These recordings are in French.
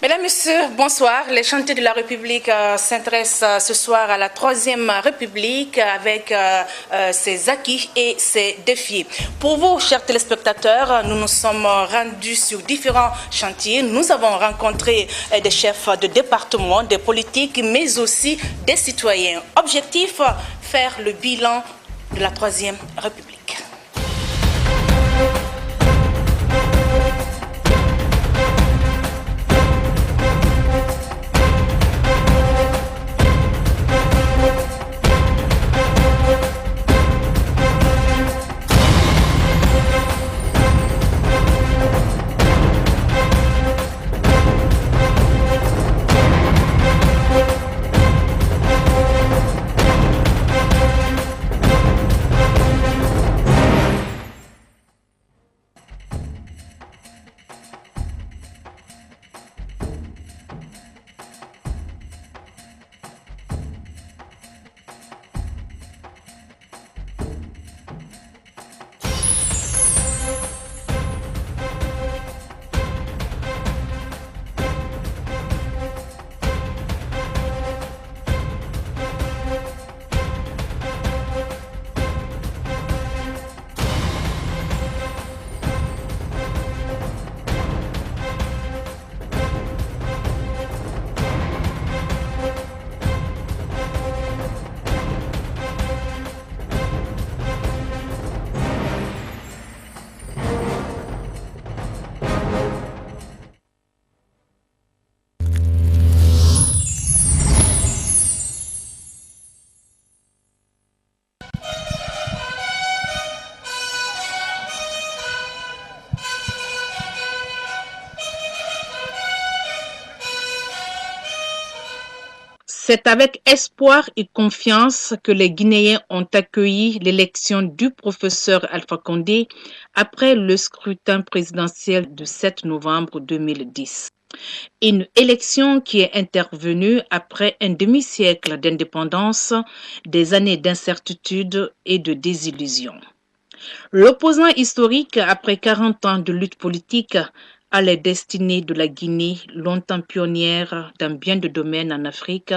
Mesdames, Messieurs, bonsoir. Les chantiers de la République s'intéressent ce soir à la Troisième République avec ses acquis et ses défis. Pour vous, chers téléspectateurs, nous nous sommes rendus sur différents chantiers. Nous avons rencontré des chefs de département, des politiques, mais aussi des citoyens. Objectif, faire le bilan de la Troisième République. C'est avec espoir et confiance que les Guinéens ont accueilli l'élection du professeur Alpha Condé après le scrutin présidentiel du 7 novembre 2010. Une élection qui est intervenue après un demi-siècle d'indépendance, des années d'incertitude et de désillusion. L'opposant historique, après 40 ans de lutte politique, à la destinée de la Guinée, longtemps pionnière dans bien de domaines en Afrique,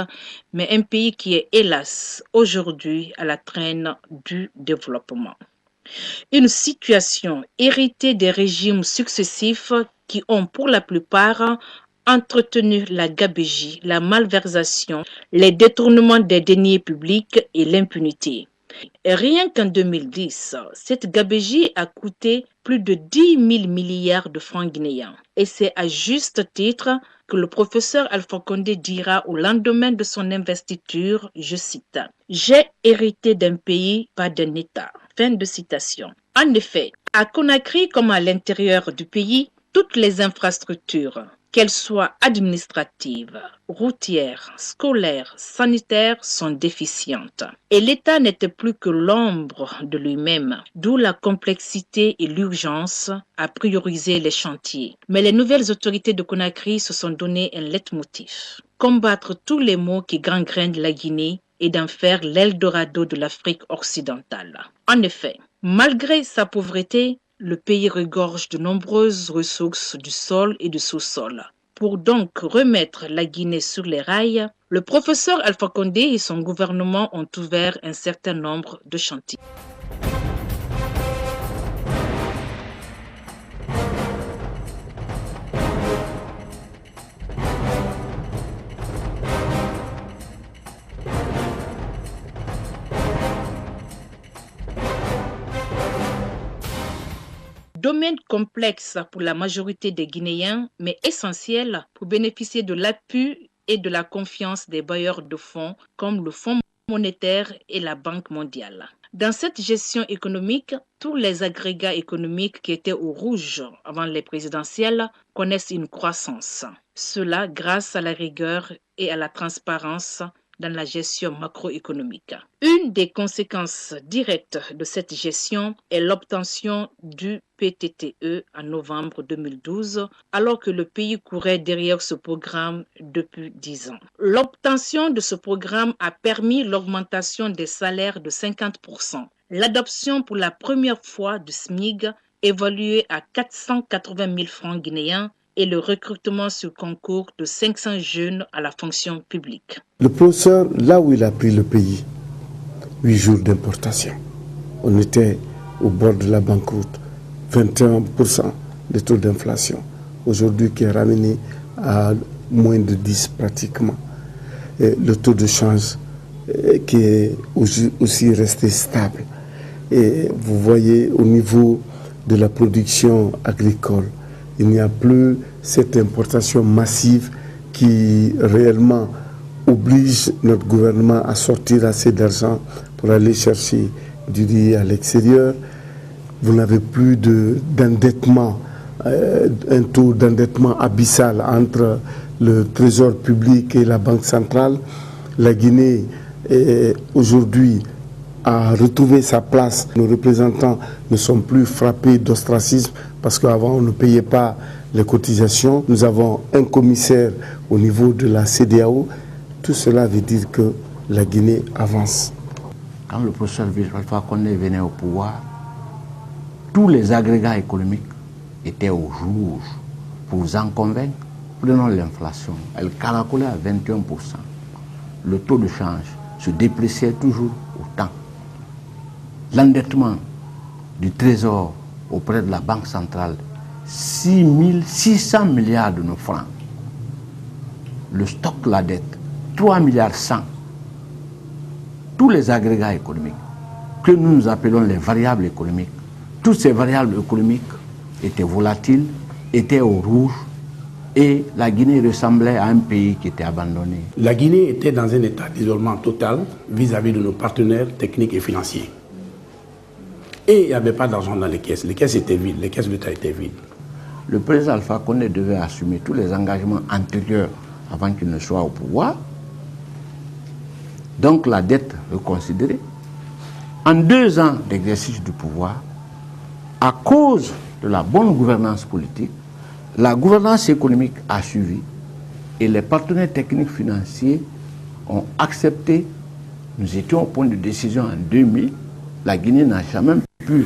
mais un pays qui est hélas aujourd'hui à la traîne du développement. Une situation héritée des régimes successifs qui ont pour la plupart entretenu la gabegie, la malversation, les détournements des deniers publics et l'impunité. Rien qu'en 2010, cette gabegie a coûté plus de 10 000 milliards de francs guinéens. Et c'est à juste titre que le professeur Alpha Condé dira au lendemain de son investiture, je cite, « J'ai hérité d'un pays, pas d'un État ». Fin de citation. En effet, à Conakry comme à l'intérieur du pays, toutes les infrastructures, qu'elles soient administratives, routières, scolaires, sanitaires, sont déficientes. Et l'État n'était plus que l'ombre de lui-même, d'où la complexité et l'urgence à prioriser les chantiers. Mais les nouvelles autorités de Conakry se sont donné un leitmotiv: combattre tous les maux qui gangrènent la Guinée et d'en faire l'Eldorado de l'Afrique occidentale. En effet, malgré sa pauvreté, le pays regorge de nombreuses ressources du sol et du sous-sol. Pour donc remettre la Guinée sur les rails, le professeur Alpha Condé et son gouvernement ont ouvert un certain nombre de chantiers. Domaine complexe pour la majorité des Guinéens, mais essentiel pour bénéficier de l'appui et de la confiance des bailleurs de fonds comme le Fonds monétaire et la Banque mondiale. Dans cette gestion économique, tous les agrégats économiques qui étaient au rouge avant les présidentielles connaissent une croissance. Cela grâce à la rigueur et à la transparence dans la gestion macroéconomique. Une des conséquences directes de cette gestion est l'obtention du PTTE en novembre 2012, alors que le pays courait derrière ce programme depuis 10 ans. L'obtention de ce programme a permis l'augmentation des salaires de 50%, l'adoption pour la première fois du SMIC évalué à 480 000 francs guinéens et le recrutement sur concours de 500 jeunes à la fonction publique. Le professeur, là où il a pris le pays, 8 jours d'importation. On était au bord de la banqueroute, 21% de taux d'inflation. Aujourd'hui, qui est ramené à moins de 10 pratiquement. Et le taux de change qui est aussi resté stable. Et vous voyez au niveau de la production agricole, il n'y a plus cette importation massive qui réellement oblige notre gouvernement à sortir assez d'argent pour aller chercher du riz à l'extérieur. Vous n'avez plus d'endettement, un taux d'endettement abyssal entre le Trésor public et la Banque centrale. La Guinée aujourd'hui a retrouvé sa place. Nos représentants ne sont plus frappés d'ostracisme parce qu'avant on ne payait pas les cotisations. Nous avons un commissaire au niveau de la CEDEAO. Tout cela veut dire que la Guinée avance. Quand le professeur Alpha Condé venait au pouvoir, tous les agrégats économiques étaient au rouge. Pour vous en convaincre, prenons l'inflation. Elle caracolait à 21%. Le taux de change se dépréciait toujours autant. L'endettement du Trésor auprès de la Banque centrale, 600 milliards de nos francs. Le stock, la dette, 3 milliards 100. Tous les agrégats économiques, que nous appelons les variables économiques, toutes ces variables économiques étaient volatiles, étaient au rouge, et la Guinée ressemblait à un pays qui était abandonné. La Guinée était dans un état d'isolement total vis-à-vis de nos partenaires techniques et financiers. Et il n'y avait pas d'argent dans les caisses. Les caisses étaient vides, les caisses de l'État étaient vides. Le président Alpha Condé devait assumer tous les engagements antérieurs avant qu'il ne soit au pouvoir. Donc la dette reconsidérée. En 2 ans d'exercice du pouvoir, à cause de la bonne gouvernance politique, la gouvernance économique a suivi et les partenaires techniques financiers ont accepté. Nous étions au point de décision en 2000. La Guinée n'a jamais pu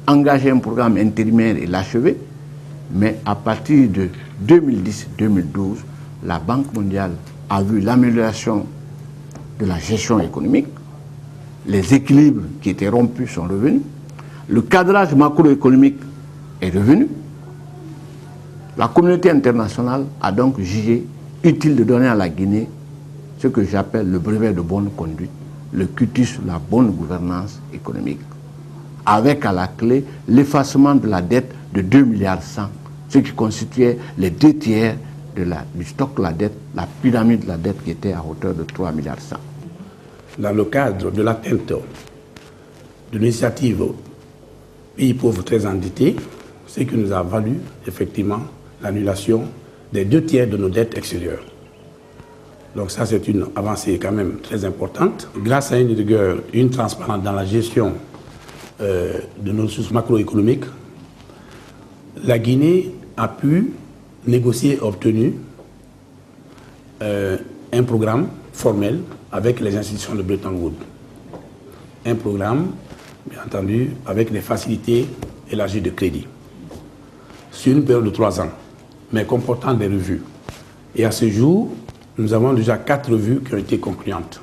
engager un programme intérimaire et l'achever. Mais à partir de 2010-2012, la Banque mondiale a vu l'amélioration de la gestion économique. Les équilibres qui étaient rompus sont revenus. Le cadrage macroéconomique est revenu. La communauté internationale a donc jugé utile de donner à la Guinée ce que j'appelle le brevet de bonne conduite, le quitus sur la bonne gouvernance économique, avec à la clé l'effacement de la dette de 2 milliards 100, ce qui constituait les 2 tiers du stock de la dette, la pyramide de la dette qui était à hauteur de 3 milliards 100. Dans le cadre de l'atteinte de l'initiative Pays pauvres très endettés, ce qui nous a valu effectivement l'annulation des 2 tiers de nos dettes extérieures. Donc ça, c'est une avancée quand même très importante. Grâce à une rigueur, une transparence dans la gestion de nos ressources macroéconomiques, la Guinée a pu négocier et obtenir un programme formel avec les institutions de Bretton Woods. Un programme, bien entendu, avec des facilités élargies de crédit. Sur une période de 3 ans, mais comportant des revues. Et à ce jour, nous avons déjà 4 revues qui ont été concluantes.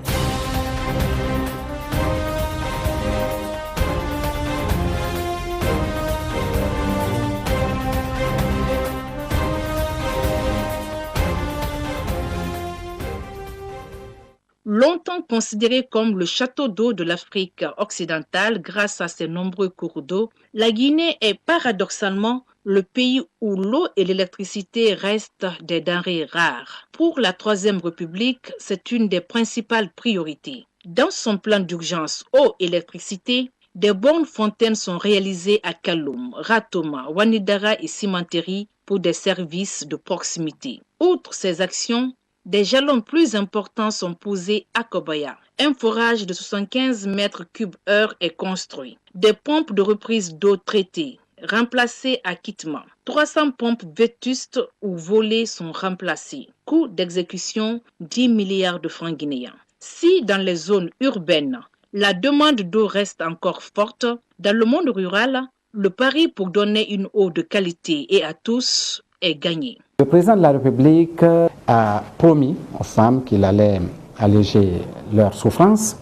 Longtemps considéré comme le château d'eau de l'Afrique occidentale grâce à ses nombreux cours d'eau, la Guinée est paradoxalement le pays où l'eau et l'électricité restent des denrées rares. Pour la Troisième République, c'est une des principales priorités. Dans son plan d'urgence eau-électricité, des bornes fontaines sont réalisées à Kaloum, Ratoma, Wanidara et Simanteri pour des services de proximité. Outre ces actions, des jalons plus importants sont posés à Kobaya. Un forage de 75 mètres cubes heure est construit. Des pompes de reprise d'eau traitée remplacées à Kitma. 300 pompes vétustes ou volées sont remplacées. Coût d'exécution 10 milliards de francs guinéens. Si dans les zones urbaines, la demande d'eau reste encore forte, dans le monde rural, le pari pour donner une eau de qualité et à tous est gagné. Le président de la République a promis aux femmes qu'il allait alléger leur souffrance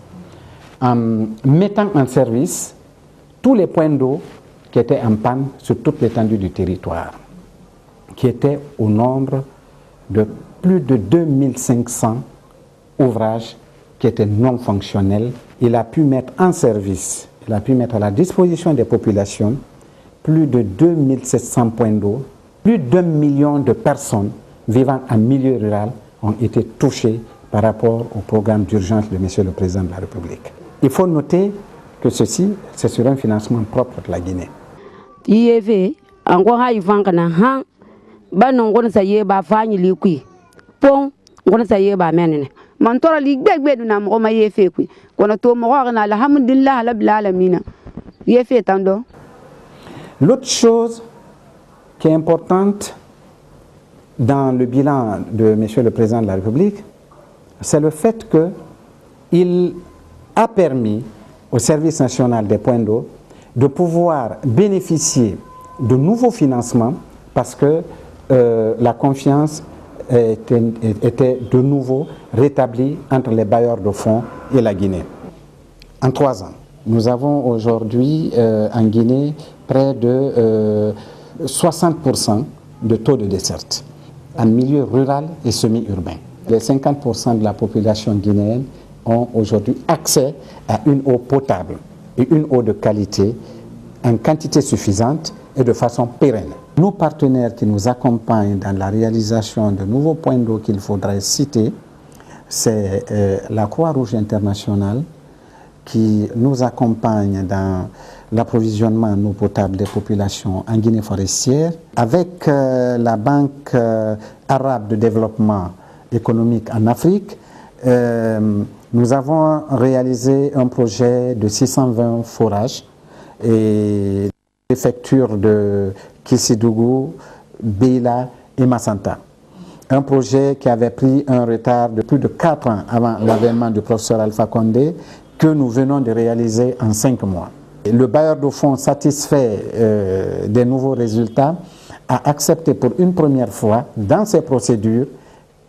en mettant en service tous les points d'eau qui étaient en panne sur toute l'étendue du territoire, qui étaient au nombre de plus de 2500 ouvrages qui étaient non fonctionnels. Il a pu mettre en service, il a pu mettre à la disposition des populations plus de 2700 points d'eau. Plus d'1 million de personnes vivant en milieu rural ont été touchées par rapport au programme d'urgence de Monsieur le Président de la République. Il faut noter que ceci, c'est sur un financement propre de la Guinée. IEV, encore il vend un han, on sa yeba fanyi liqui, pont, on sa yeba menene. Mantora lig beg na mo ma yefe qui, qu'on a to mo na alhamdulillah la mina. Yefe tando. L'autre chose qui est importante dans le bilan de Monsieur le Président de la République, c'est le fait qu'il a permis au service national des points d'eau de pouvoir bénéficier de nouveaux financements parce que la confiance était de nouveau rétablie entre les bailleurs de fonds et la Guinée. En 3 ans, nous avons aujourd'hui en Guinée près de 60% de taux de desserte en milieu rural et semi-urbain. Les 50% de la population guinéenne ont aujourd'hui accès à une eau potable et une eau de qualité en quantité suffisante et de façon pérenne. Nos partenaires qui nous accompagnent dans la réalisation de nouveaux points d'eau qu'il faudrait citer, c'est la Croix-Rouge internationale qui nous accompagne dans l'approvisionnement en eau potable des populations en Guinée forestière, avec la Banque arabe de développement économique en Afrique. Nous avons réalisé un projet de 620 forages et préfectures de Kissidougou, Beila et Massanta. Un projet qui avait pris un retard de plus de 4 ans avant l'avènement du professeur Alpha Condé, que nous venons de réaliser en 5 mois. Le bailleur de fonds satisfait des nouveaux résultats a accepté pour une première fois dans ces procédures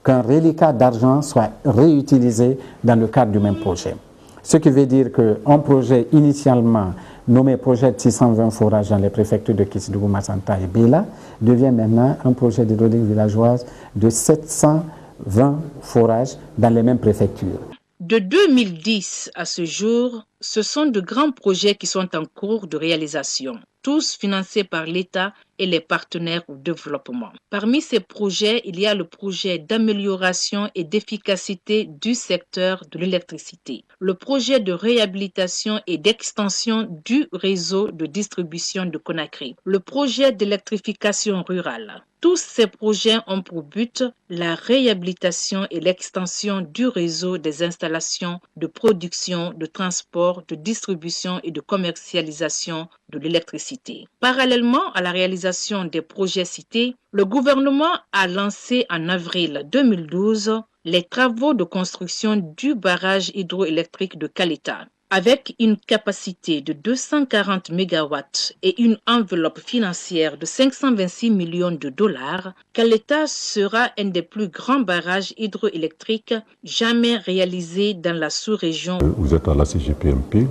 qu'un reliquat d'argent soit réutilisé dans le cadre du même projet. Ce qui veut dire qu'un projet initialement nommé projet de 620 forages dans les préfectures de Kissidougou, Massanta et Beila devient maintenant un projet d'hydraulique villageoise de 720 forages dans les mêmes préfectures. De 2010 à ce jour, ce sont de grands projets qui sont en cours de réalisation, tous financés par l'État et les partenaires au développement. Parmi ces projets, il y a le projet d'amélioration et d'efficacité du secteur de l'électricité, le projet de réhabilitation et d'extension du réseau de distribution de Conakry, le projet d'électrification rurale. Tous ces projets ont pour but la réhabilitation et l'extension du réseau des installations de production, de transport, de distribution et de commercialisation de l'électricité. Parallèlement à la réalisation des projets cités, le gouvernement a lancé en avril 2012 les travaux de construction du barrage hydroélectrique de Kaleta. Avec une capacité de 240 MW et une enveloppe financière de 526 millions de $, Kaleta sera un des plus grands barrages hydroélectriques jamais réalisés dans la sous-région. Vous êtes à la CGPMP,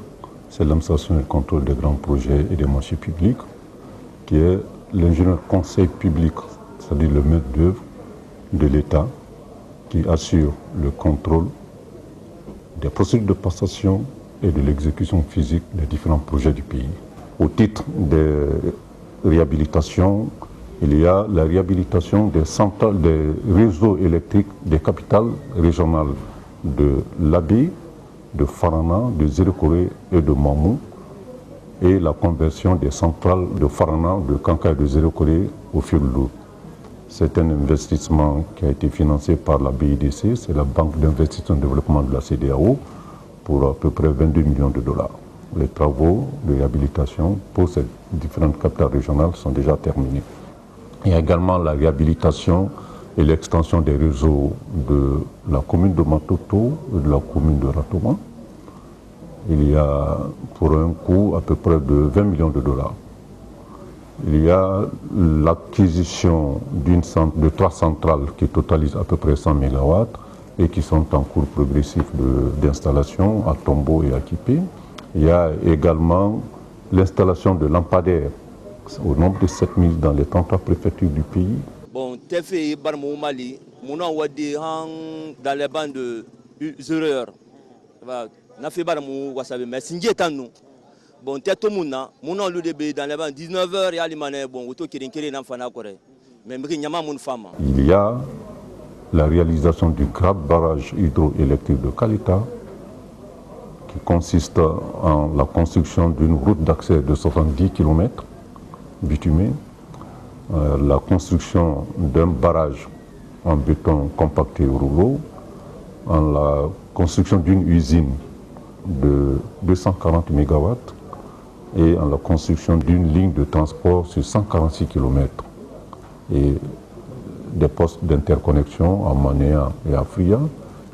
c'est l'administration et le contrôle des grands projets et des marchés publics, qui est l'ingénieur conseil public, c'est-à-dire le maître d'œuvre de l'État, qui assure le contrôle des procédures de passation et de l'exécution physique des différents projets du pays. Au titre des réhabilitations, il y a la réhabilitation des centrales, des réseaux électriques des capitales régionales de Labé, de Farana, de Zérekoré et de Mamou, et la conversion des centrales de Farana, de Kanka et de Zérekoré au fioul lourd. C'est un investissement qui a été financé par la BIDC, c'est la Banque d'investissement et de développement de la CEDEAO, pour à peu près 22 millions de $. Les travaux de réhabilitation pour ces différentes capitales régionales sont déjà terminés. Il y a également la réhabilitation et l'extension des réseaux de la commune de Matoto et de la commune de Ratoma. Il y a pour un coût à peu près de 20 millions de $. Il y a l'acquisition de 3 centrales qui totalisent à peu près 100 MW et qui sont en cours progressif d'installation à Tombo et à Kipé. Il y a également l'installation de lampadaires au nombre de 7000 dans les 33 préfectures du pays. Bon, Tefe Barmou Mali, mon nom dans les bandes de 0 heures. N'a fait Barmou Wasabi, mais Singe Tanou. Bon, Teto Mouna, mon nom dans les bandes 19 heures, et Alimane, bon, auto qui est dans Fana Corée. Mais Mrinyama mon femme. Il y a la réalisation du grand barrage hydroélectrique de Kalita, qui consiste en la construction d'une route d'accès de 70 km bitumée, la construction d'un barrage en béton compacté rouleau, en la construction d'une usine de 240 MW et en la construction d'une ligne de transport sur 146 km et des postes d'interconnexion à Manéa et à Fria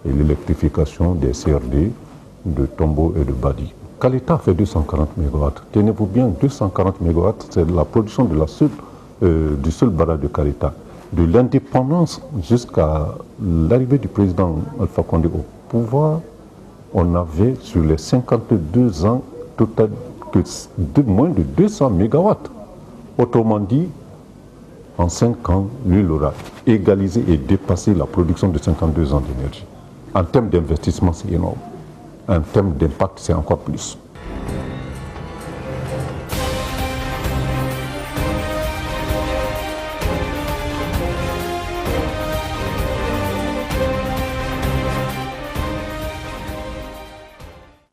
et l'électrification des CRD de Tombo et de Badi. Kalita fait 240 MW. Tenez-vous bien, 240 MW, c'est la production de du seul barrage de Kalita. De l'indépendance jusqu'à l'arrivée du président Alpha Condé au pouvoir, on avait sur les 52 ans total moins de 200 MW. Autrement dit, en 5 ans, lui, il aura égalisé et dépassé la production de 52 ans d'énergie. En termes d'investissement, c'est énorme. En termes d'impact, c'est encore plus.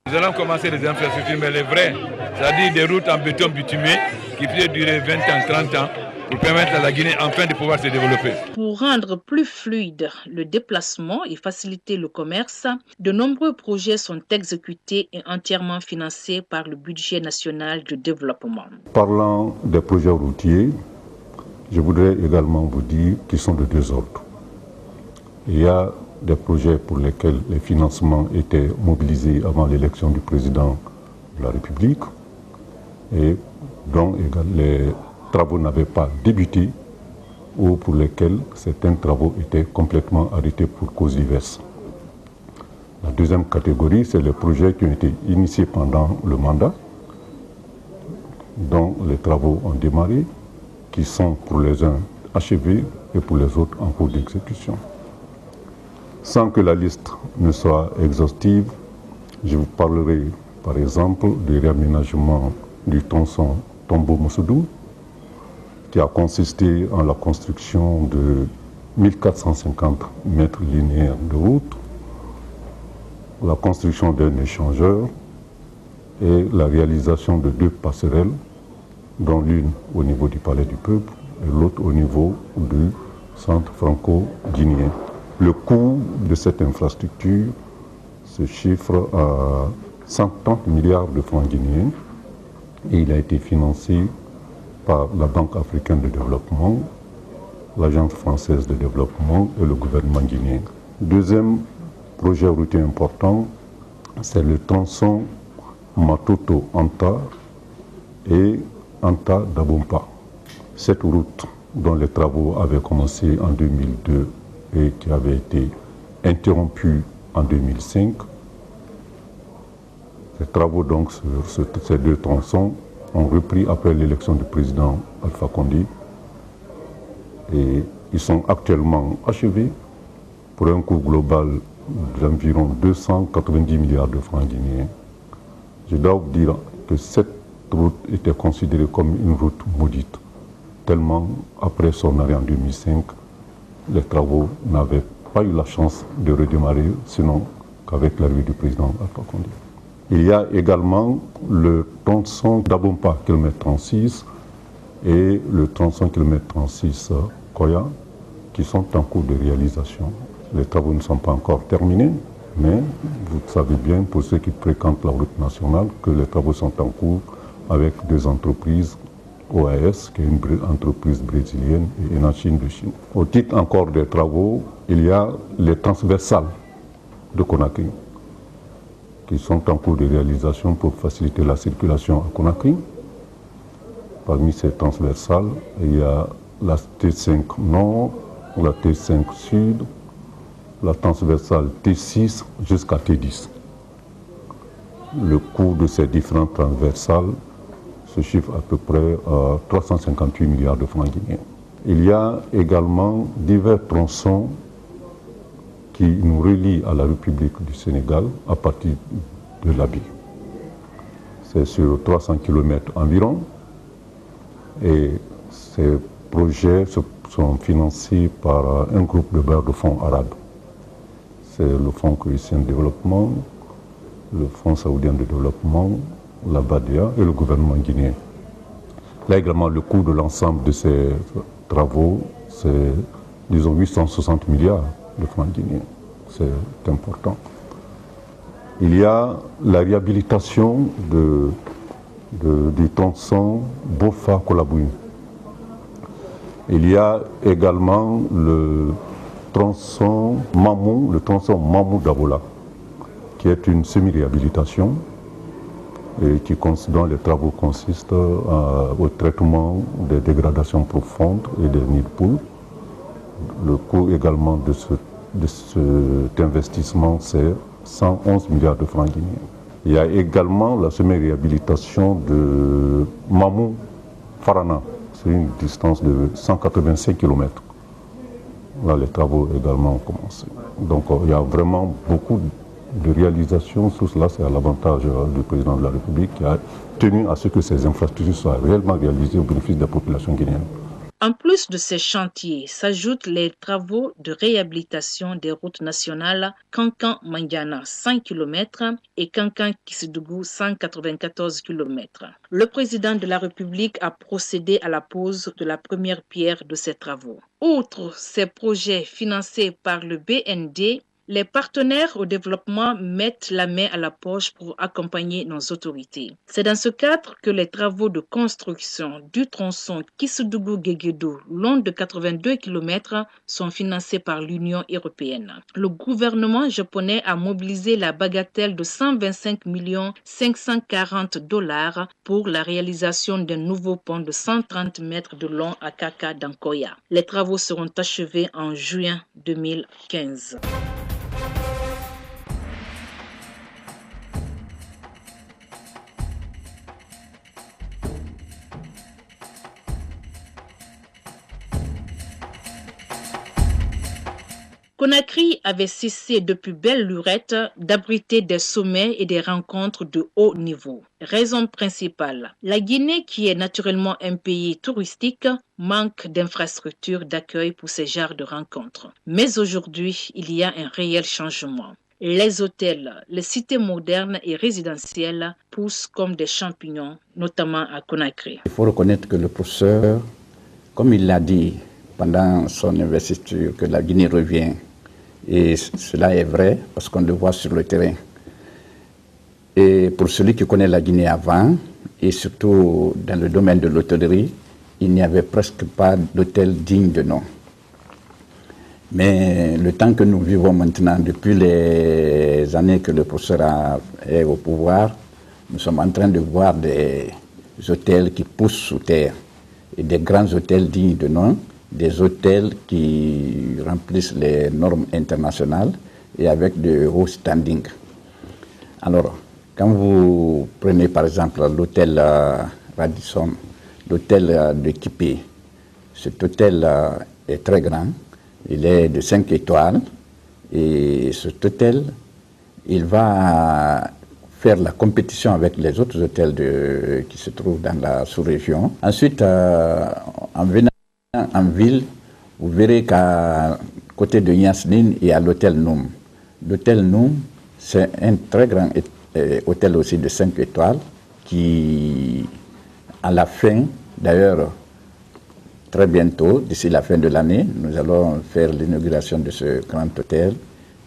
Nous allons commencer les infrastructures, mais les vraies, c'est-à-dire des routes en béton bitumé qui peuvent durer 20 ans, 30 ans, pour permettre à la Guinée enfin de pouvoir se développer. Pour rendre plus fluide le déplacement et faciliter le commerce, de nombreux projets sont exécutés et entièrement financés par le budget national de développement. Parlant des projets routiers, je voudrais également vous dire qu'ils sont de 2 ordres. Il y a des projets pour lesquels les financements étaient mobilisés avant l'élection du président de la République et dont les travaux n'avaient pas débuté ou pour lesquels certains travaux étaient complètement arrêtés pour causes diverses. La deuxième catégorie, c'est les projets qui ont été initiés pendant le mandat, dont les travaux ont démarré, qui sont pour les uns achevés et pour les autres en cours d'exécution. Sans que la liste ne soit exhaustive, je vous parlerai par exemple du réaménagement du tronçon Tombo-Moussoudou, qui a consisté en la construction de 1450 mètres linéaires de route, la construction d'un échangeur et la réalisation de 2 passerelles, dont l'une au niveau du Palais du Peuple et l'autre au niveau du centre franco-guinéen. Le coût de cette infrastructure se chiffre à 130 milliards de francs guinéens et il a été financé par la Banque africaine de développement, l'Agence française de développement et le gouvernement guinéen. Deuxième projet routier important, c'est le tronçon Matoto-Anta et Anta-Dabompa. Cette route, dont les travaux avaient commencé en 2002 et qui avait été interrompus en 2005, les travaux donc sur ces 2 tronçons ont repris après l'élection du président Alpha Condé et ils sont actuellement achevés pour un coût global d'environ 290 milliards de francs guinéens. Je dois vous dire que cette route était considérée comme une route maudite, tellement après son arrêt en 2005, les travaux n'avaient pas eu la chance de redémarrer, sinon qu'avec l'arrivée du président Alpha Condé. Il y a également le tronçon d'Abompa, kilomètre 36, et le tronçon kilomètre 36 Koya, qui sont en cours de réalisation. Les travaux ne sont pas encore terminés, mais vous savez bien, pour ceux qui fréquentent la route nationale, que les travaux sont en cours avec 2 entreprises, OAS, qui est une entreprise brésilienne, et Enachine de Chine. Au titre encore des travaux, il y a les transversales de Conakry, qui sont en cours de réalisation pour faciliter la circulation à Conakry. Parmi ces transversales, il y a la T5 Nord, la T5 Sud, la transversale T6 jusqu'à T10. Le coût de ces différentes transversales se chiffre à peu près à 358 milliards de francs guinéens. Il y a également divers tronçons qui nous relient à la République du Sénégal à partir de l'Abi. C'est sur 300 km environ et ces projets sont financés par un groupe de bailleurs de fonds arabes. C'est le Fonds chrétien de développement, le Fonds saoudien de développement, la BADIA et le gouvernement guinéen. Là également, le coût de l'ensemble de ces travaux, c'est, disons, 860 milliards de francs guinéens. C'est important. Il y a la réhabilitation du tronçon Bofa-Kolabouin. Il y a également le tronçon Mamou-Davola, qui est une semi-réhabilitation et dont les travaux consistent au traitement des dégradations profondes et des nids de poules. Le coût également de cet investissement, c'est 111 milliards de francs guinéens. Il y a également la semi-réhabilitation de Mamou-Farana. C'est une distance de 185 km. Là, les travaux également ont commencé. Donc, il y a vraiment beaucoup de réalisations. Tout cela, c'est à l'avantage du président de la République qui a tenu à ce que ces infrastructures soient réellement réalisées au bénéfice des populations guinéennes. En plus de ces chantiers, s'ajoutent les travaux de réhabilitation des routes nationales Kankan-Mandiana 100 km et Kankan-Kissidougou 194 km. Le président de la République a procédé à la pose de la première pierre de ces travaux. Outre ces projets financés par le BND, les partenaires au développement mettent la main à la poche pour accompagner nos autorités. C'est dans ce cadre que les travaux de construction du tronçon Kissidougou-Guéguédou, long de 82 km, sont financés par l'Union européenne. Le gouvernement japonais a mobilisé la bagatelle de 125 540 $ pour la réalisation d'un nouveau pont de 130 mètres de long à Kaka-Dankoya. Les travaux seront achevés en juin 2015. Conakry avait cessé depuis belle lurette d'abriter des sommets et des rencontres de haut niveau. Raison principale, la Guinée, qui est naturellement un pays touristique, manque d'infrastructures d'accueil pour ces genres de rencontres. Mais aujourd'hui, il y a un réel changement. Les hôtels, les cités modernes et résidentielles poussent comme des champignons, notamment à Conakry. Il faut reconnaître que le professeur, comme il l'a dit pendant son investiture, que la Guinée revient. Et cela est vrai parce qu'on le voit sur le terrain. Et pour celui qui connaît la Guinée avant, et surtout dans le domaine de l'hôtellerie, il n'y avait presque pas d'hôtel digne de nom. Mais le temps que nous vivons maintenant, depuis les années que le professeur est au pouvoir, nous sommes en train de voir des hôtels qui poussent sous terre et des grands hôtels dignes de nom, des hôtels qui remplissent les normes internationales et avec de haut standing. Alors, quand vous prenez par exemple l'hôtel Radisson, l'hôtel de Kipé, cet hôtel est très grand, il est de 5 étoiles et cet hôtel, il va faire la compétition avec les autres hôtels qui se trouvent dans la sous-région. Ensuite, en venant en ville, vous verrez qu'à côté de Yansnin, il y a l'hôtel Noum. L'hôtel Noum, c'est un très grand hôtel aussi de 5 étoiles qui, à la fin, d'ailleurs, très bientôt, d'ici la fin de l'année, nous allons faire l'inauguration de ce grand hôtel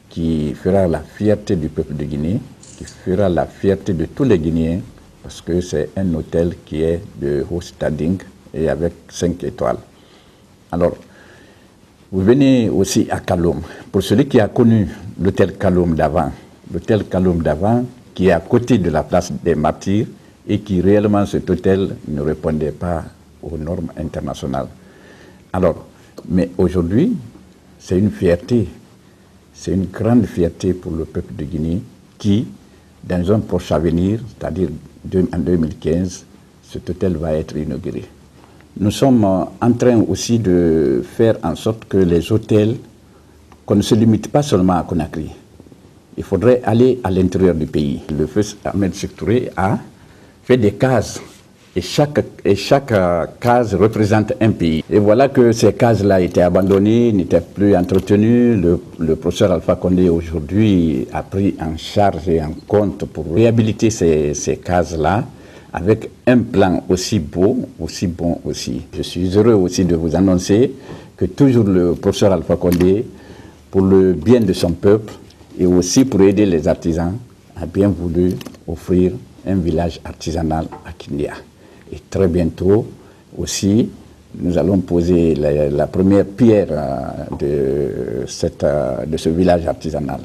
qui fera la fierté du peuple de Guinée, qui fera la fierté de tous les Guinéens, parce que c'est un hôtel qui est de haut standing et avec 5 étoiles. Alors, vous venez aussi à Kaloum. Pour celui qui a connu l'hôtel Kaloum d'avant qui est à côté de la place des Martyrs, et qui réellement cet hôtel ne répondait pas aux normes internationales. Alors, mais aujourd'hui, c'est une fierté, c'est une grande fierté pour le peuple de Guinée qui, dans un proche avenir, c'est-à-dire en 2015, cet hôtel va être inauguré. Nous sommes en train aussi de faire en sorte que les hôtels, qu'on ne se limite pas seulement à Conakry. Il faudrait aller à l'intérieur du pays. Le feu Ahmed Sékou Touré a fait des cases. Et chaque case représente un pays. Et voilà que ces cases-là étaient abandonnées, n'étaient plus entretenues. Le professeur Alpha Condé aujourd'hui a pris en charge et en compte pour réhabiliter ces cases-là avec un plan aussi beau, aussi bon aussi. Je suis heureux aussi de vous annoncer que toujours le professeur Alpha Condé, pour le bien de son peuple et aussi pour aider les artisans, a bien voulu offrir un village artisanal à Kindia. Et très bientôt aussi, nous allons poser la première pierre de ce village artisanal,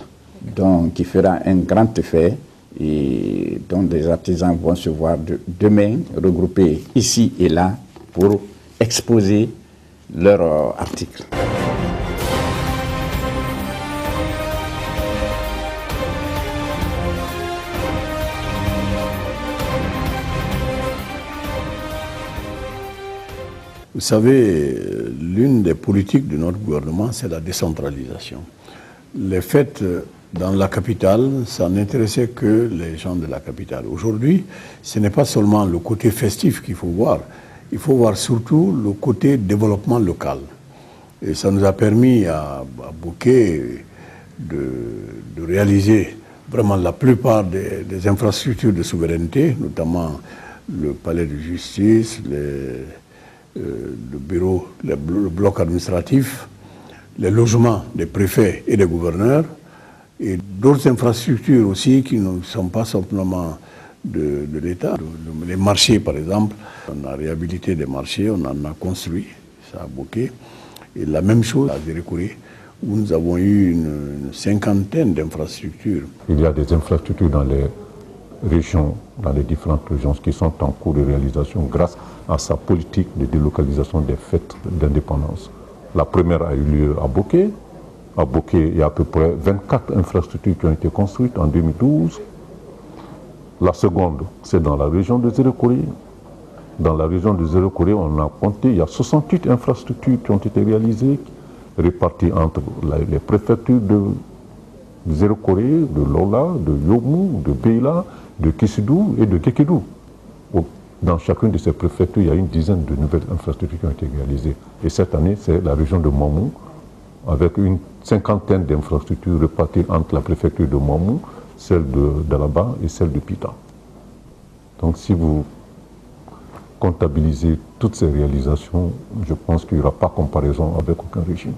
donc qui fera un grand effet et dont des artisans vont se voir demain regroupés ici et là pour exposer leurs articles. Vous savez, l'une des politiques de notre gouvernement, c'est la décentralisation. Les fêtes dans la capitale, ça n'intéressait que les gens de la capitale. Aujourd'hui, ce n'est pas seulement le côté festif qu'il faut voir, il faut voir surtout le côté développement local. Et ça nous a permis à Bouquet de réaliser vraiment la plupart des infrastructures de souveraineté, notamment le palais de justice, le bureau, le bloc administratif, les logements des préfets et des gouverneurs, et d'autres infrastructures aussi qui ne sont pas simplement de l'État. Les marchés, par exemple, on a réhabilité des marchés, on en a construit, ça a bouqué. Et la même chose à Zérékouré, où nous avons eu une cinquantaine d'infrastructures. Il y a des infrastructures dans les régions, dans les différentes régions qui sont en cours de réalisation grâce à sa politique de délocalisation des fêtes d'indépendance. La première a eu lieu à Bouquet. À Bouquet, il y a à peu près 24 infrastructures qui ont été construites en 2012. La seconde, c'est dans la région de Zérékouré. Dans la région de Zérékouré, on a compté, il y a 68 infrastructures qui ont été réalisées, réparties entre les préfectures de Zérékouré, de Lola, de Yomou, de Beila, de Kissidou et de Kekedou. Dans chacune de ces préfectures, il y a une dizaine de nouvelles infrastructures qui ont été réalisées. Et cette année, c'est la région de Mamou, avec une cinquantaine d'infrastructures réparties entre la préfecture de Mamou, celle de Dalaba et celle de Pita. Donc si vous comptabilisez toutes ces réalisations, je pense qu'il n'y aura pas comparaison avec aucun régime.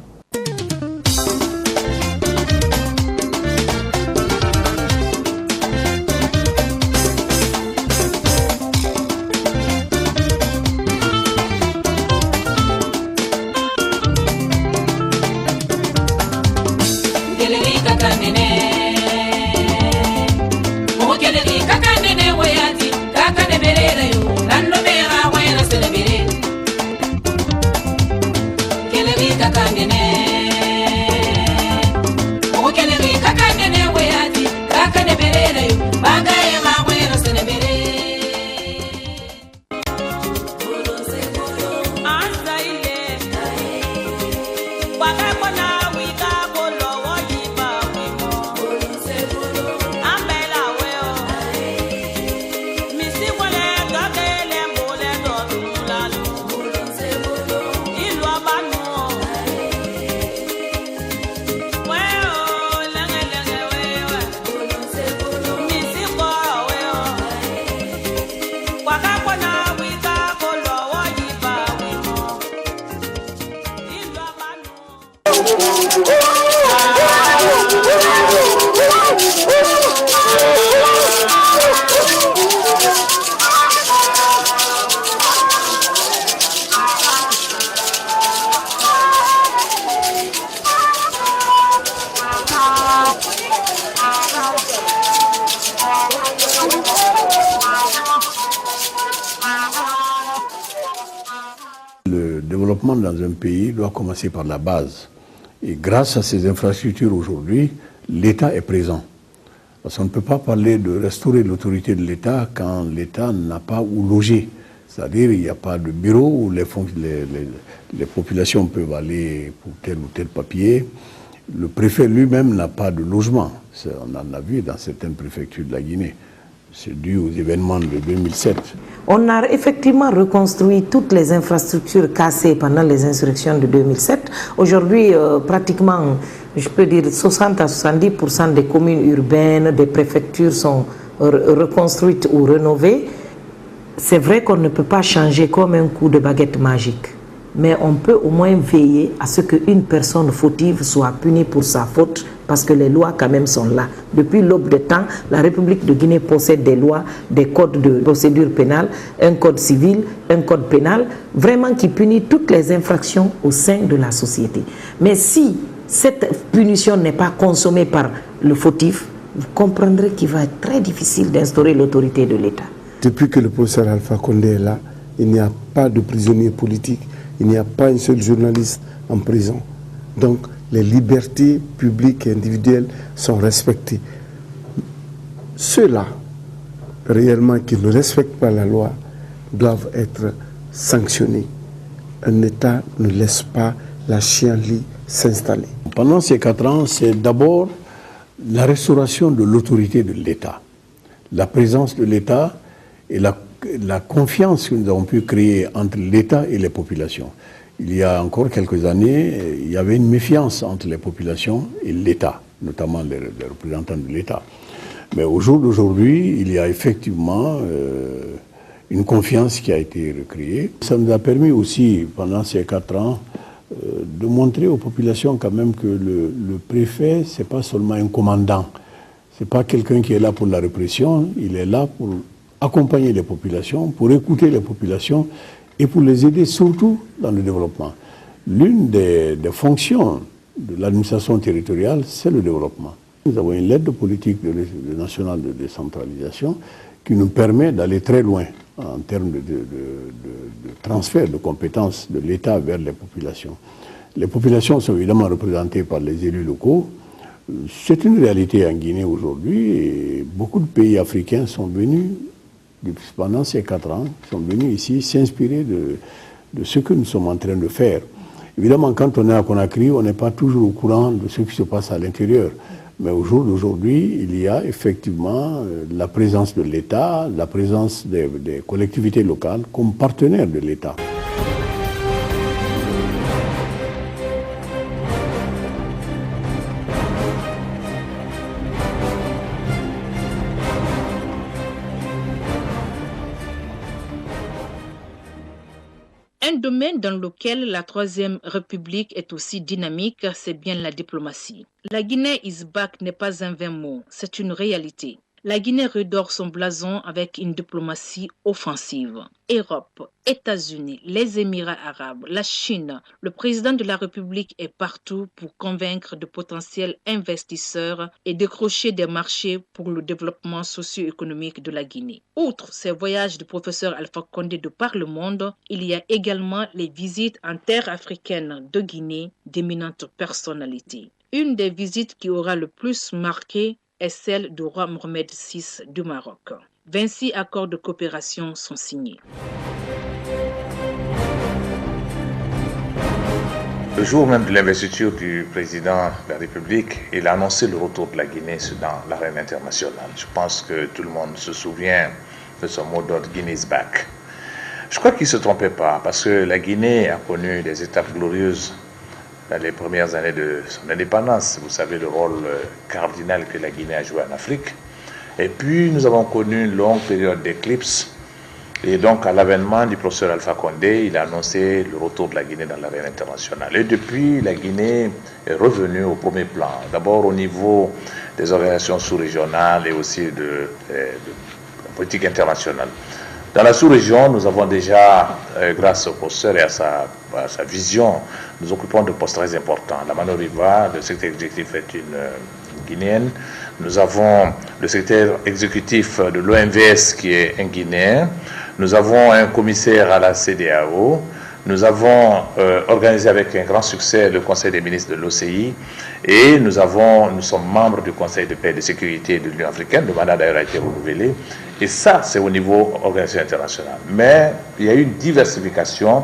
développement dans un pays doit commencer par la base. Et grâce à ces infrastructures aujourd'hui, l'État est présent. Parce qu'on ne peut pas parler de restaurer l'autorité de l'État quand l'État n'a pas où loger. C'est-à-dire qu'il n'y a pas de bureau où les populations peuvent aller pour tel ou tel papier. Le préfet lui-même n'a pas de logement. On en a vu dans certaines préfectures de la Guinée. C'est dû aux événements de 2007. On a effectivement reconstruit toutes les infrastructures cassées pendant les insurrections de 2007. Aujourd'hui, pratiquement, je peux dire 60 à 70% des communes urbaines, des préfectures sont reconstruites ou rénovées. C'est vrai qu'on ne peut pas changer comme un coup de baguette magique. Mais on peut au moins veiller à ce qu'une personne fautive soit punie pour sa faute, parce que les lois quand même sont là. Depuis l'aube des temps, la République de Guinée possède des lois, des codes de procédure pénale, un code civil, un code pénal, vraiment qui punit toutes les infractions au sein de la société. Mais si cette punition n'est pas consommée par le fautif, vous comprendrez qu'il va être très difficile d'instaurer l'autorité de l'État. Depuis que le professeur Alpha Condé est là, il n'y a pas de prisonniers politiques. Il n'y a pas un seul journaliste en prison. Donc, les libertés publiques et individuelles sont respectées. Ceux-là, réellement, qui ne respectent pas la loi, doivent être sanctionnés. Un État ne laisse pas la chienlit s'installer. Pendant ces 4 ans, c'est d'abord la restauration de l'autorité de l'État, la présence de l'État et la confiance que nous avons pu créer entre l'État et les populations. Il y a encore quelques années, il y avait une méfiance entre les populations et l'État, notamment les représentants de l'État. Mais au jour d'aujourd'hui, il y a effectivement une confiance qui a été recréée. Ça nous a permis aussi, pendant ces 4 ans, de montrer aux populations quand même que le préfet, ce n'est pas seulement un commandant. Ce n'est pas quelqu'un qui est là pour la répression, il est là pour accompagner les populations, pour écouter les populations et pour les aider surtout dans le développement. L'une des fonctions de l'administration territoriale, c'est le développement. Nous avons une lettre de politique nationale de décentralisation qui nous permet d'aller très loin en termes de transfert de compétences de l'État vers les populations. Les populations sont évidemment représentées par les élus locaux. C'est une réalité en Guinée aujourd'hui et beaucoup de pays africains sont venus pendant ces 4 ans, sont venus ici s'inspirer de ce que nous sommes en train de faire. Évidemment, quand on est à Conakry, on n'est pas toujours au courant de ce qui se passe à l'intérieur. Mais au jour d'aujourd'hui, il y a effectivement la présence de l'État, la présence des collectivités locales comme partenaires de l'État. Un domaine dans lequel la Troisième République est aussi dynamique, c'est bien la diplomatie. La Guinée is back n'est pas un vain mot, c'est une réalité. La Guinée redore son blason avec une diplomatie offensive. Europe, États-Unis, les Émirats arabes, la Chine, le président de la République est partout pour convaincre de potentiels investisseurs et décrocher des marchés pour le développement socio-économique de la Guinée. Outre ces voyages du professeur Alpha Condé de par le monde, il y a également les visites en terre africaine de Guinée d'éminentes personnalités. Une des visites qui aura le plus marqué est celle du roi Mohamed VI du Maroc. 26 accords de coopération sont signés. Le jour même de l'investiture du président de la République, il a annoncé le retour de la Guinée dans l'arène internationale. Je pense que tout le monde se souvient de son mot d'ordre « Guinea is back ». Je crois qu'il ne se trompait pas, parce que la Guinée a connu des étapes glorieuses dans les premières années de son indépendance. Vous savez le rôle cardinal que la Guinée a joué en Afrique. Et puis nous avons connu une longue période d'éclipse. Et donc à l'avènement du professeur Alpha Condé, il a annoncé le retour de la Guinée dans l'arène internationale. Et depuis, la Guinée est revenue au premier plan. D'abord au niveau des organisations sous-régionales et aussi de politique internationale. Dans la sous-région, nous avons déjà, grâce au professeur et à sa vision, nous occupons de postes très importants. La Manoriva, le secrétaire exécutif est une Guinéenne. Nous avons le secrétaire exécutif de l'OMVS qui est un Guinéen. Nous avons un commissaire à la CEDEAO. Nous avons organisé avec un grand succès le Conseil des ministres de l'OCI et nous sommes membres du Conseil de paix et de sécurité de l'Union africaine. Le mandat d'ailleurs a été renouvelé. Et ça, c'est au niveau organisation internationale. Mais il y a eu une diversification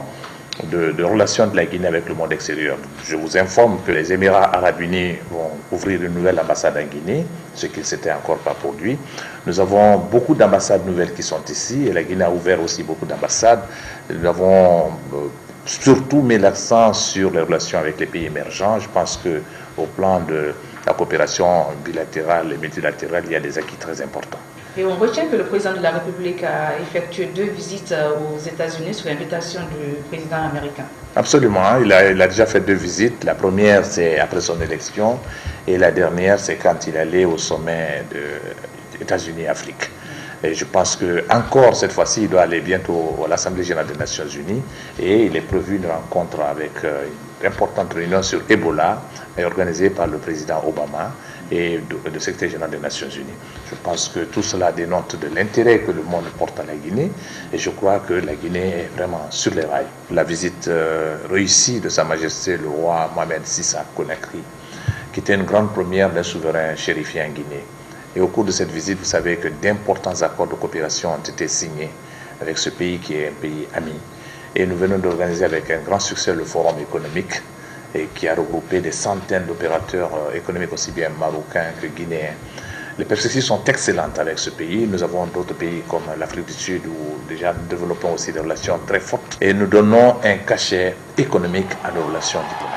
de relations de la Guinée avec le monde extérieur. Je vous informe que les Émirats arabes unis vont ouvrir une nouvelle ambassade en Guinée, ce qu'ils ne s'étaient encore pas produit. Nous avons beaucoup d'ambassades nouvelles qui sont ici et la Guinée a ouvert aussi beaucoup d'ambassades. Nous avons surtout mis l'accent sur les relations avec les pays émergents. Je pense qu'au plan de la coopération bilatérale et multilatérale, il y a des acquis très importants. Et on retient que le président de la République a effectué 2 visites aux États-Unis sur l'invitation du président américain. Absolument, il a déjà fait 2 visites. La première, c'est après son élection, et la dernière, c'est quand il allait au sommet des États-Unis-Afrique. Et je pense qu'encore cette fois-ci, il doit aller bientôt à l'Assemblée générale des Nations Unies, et il est prévu une rencontre avec une importante réunion sur Ebola, organisée par le président Obama et le secrétaire général des Nations Unies. Je pense que tout cela dénote de l'intérêt que le monde porte à la Guinée et je crois que la Guinée est vraiment sur les rails. La visite réussie de Sa Majesté le roi Mohamed VI à Conakry, qui était une grande première d'un souverain chérifien en Guinée. Et au cours de cette visite, vous savez que d'importants accords de coopération ont été signés avec ce pays qui est un pays ami. Et nous venons d'organiser avec un grand succès le forum économique et qui a regroupé des centaines d'opérateurs économiques aussi bien marocains que guinéens. Les perspectives sont excellentes avec ce pays. Nous avons d'autres pays comme l'Afrique du Sud où déjà nous développons aussi des relations très fortes et nous donnons un cachet économique à nos relations diplomatiques.